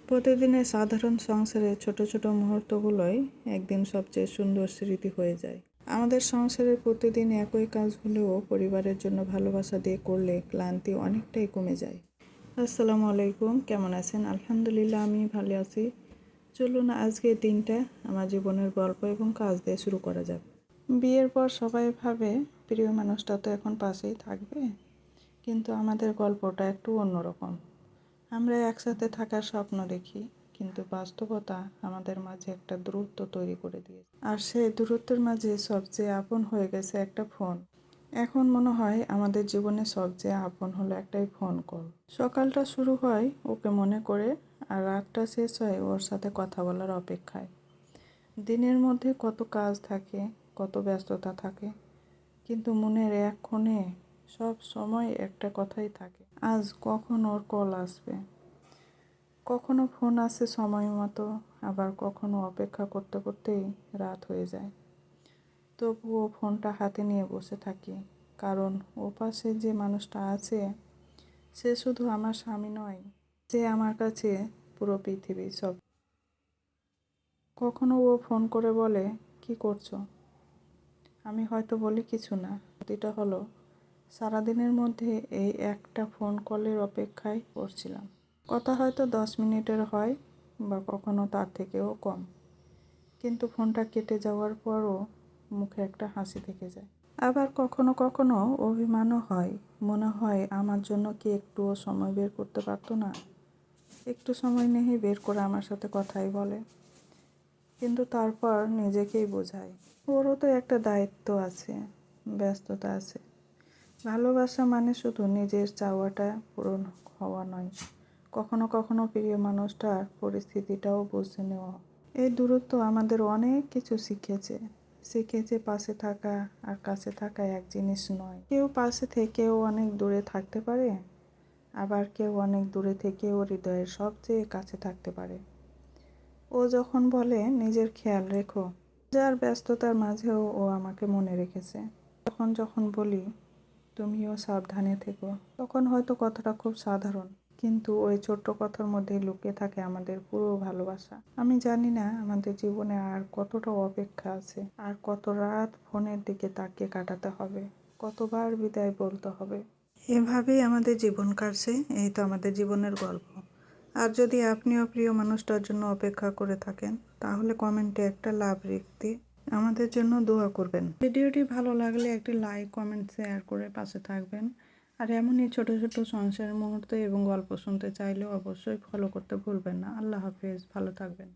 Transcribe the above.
প্রতিদিনের সাধারণ সংসারে ছোট ছোট মুহূর্তগুলোই একদিন সবচেয়ে সুন্দর স্মৃতি হয়ে যায়। আমাদের সংসারের প্রতিদিন একই কাজ হলেও পরিবারের জন্য ভালোবাসা দিয়ে করলে ক্লান্তি অনেকটাই কমে যায়। আসসালামু আলাইকুম, কেমন আছেন? আলহামদুলিল্লাহ, আমি ভালো আছি। চলুন আজকের দিনটা আমার জীবনের গল্প এবং কাজ দিয়ে শুরু করা যাক। বিয়ের পর সবাই ভাবে প্রিয় মানুষটা তো এখন পাশেই থাকবে, কিন্তু আমাদের গল্পটা একটু অন্যরকম। আমরা একসাথে থাকার স্বপ্ন দেখি, কিন্তু বাস্তবতা আমাদের মাঝে একটা দূরত্ব তৈরি করে দিয়েছে। আর সেই দূরত্বের মাঝে সবচেয়ে আপন হয়ে গেছে একটা ফোন। এখন মনে হয় আমাদের জীবনে সবচেয়ে আপন হলো একটাই ফোন কল। সকালটা শুরু হয় ওকে মনে করে, আর রাতটা শেষ হয় ওর সাথে কথা বলার অপেক্ষায়। দিনের মধ্যে কত কাজ থাকে, কত ব্যস্ততা থাকে, কিন্তু মনের এক কোণে সব সময় একটা কথাই থাকে, আজ কখন ওর কল আসবে। কখনো ফোন আসে সময় মতো, আবার কখনো অপেক্ষা করতে করতেই রাত হয়ে যায়। তবুও ফোনটা হাতে নিয়ে বসে থাকি, কারণ ও পাশে যে মানুষটা আছে সে শুধু আমার স্বামী নয়, সে আমার কাছে পুরো পৃথিবী সব। কখনো ও ফোন করে বলে, কি করছো? আমি হয়তো বলি কিছু না। সত্যিটা হলো, সারাদিনের মধ্যে এই একটা ফোন কলের অপেক্ষায় করছিলাম। কথা হয়তো 10 মিনিটের হয়, বা কখনো তার থেকেও কম, কিন্তু ফোনটা কেটে যাওয়ার পরও মুখে একটা হাসি থেকে যায়। আবার কখনো কখনো অভিমানও হয়, মনে হয় আমার জন্য কি একটুও সময় বের করতে পারতো না। একটু সময় নেই বের করে আমার সাথে কথাই বলে, কিন্তু তারপর নিজেকেই বোঝাই ওরও তো একটা দায়িত্ব আছে, ব্যস্ততা আছে। ভালোবাসা মানে শুধু নিজের চাওয়াটা পূরণ হওয়া নয়, কখনো কখনো প্রিয় মানুষটার পরিস্থিতিটাও বুঝে নেওয়া। এই দূরত্ব আমাদের অনেক কিছু শিখেছে পাশে থাকা আর কাছে থাকা এক জিনিস নয়। কেউ পাশে থেকেও অনেক দূরে থাকতে পারে, আবার কেউ অনেক দূরে থেকেও হৃদয়ের সবচেয়ে কাছে থাকতে পারে। ও যখন বলে নিজের খেয়াল রেখো, যার ব্যস্ততার মাঝেও ও আমাকে মনে রেখেছে। যখন যখন বলি তুমিও সাবধানে থেকো, তখন হয়তো কথাটা খুব সাধারণ, কিন্তু ওই ছোট্ট কথার মধ্যেই লুকিয়ে থাকে আমাদের পুরো ভালোবাসা। আমি জানি না আমাদের জীবনে আর কতটা অপেক্ষা আছে, আর কত রাত ফোনের দিকে তাকিয়ে কাটাতে হবে, কতবার বিদায় বলতে হবে। এভাবেই আমাদের জীবন কাটছে, এই তো আমাদের জীবনের গল্প। আর যদি আপনিও প্রিয় মানুষটার জন্য অপেক্ষা করে থাকেন, তাহলে কমেন্টে একটা লাভ লিখতে আমাদের জন্য দোয়া করবেন। ভিডিওটি ভালো লাগলে একটি লাইক, কমেন্ট, শেয়ার করে পাশে থাকবেন। আর এমনই ছোট ছোট সংসারের মুহূর্ত এবং গল্প শুনতে চাইলেও অবশ্যই ফলো করতে ভুলবেন না। আল্লাহ হাফেজ, ভালো থাকবেন।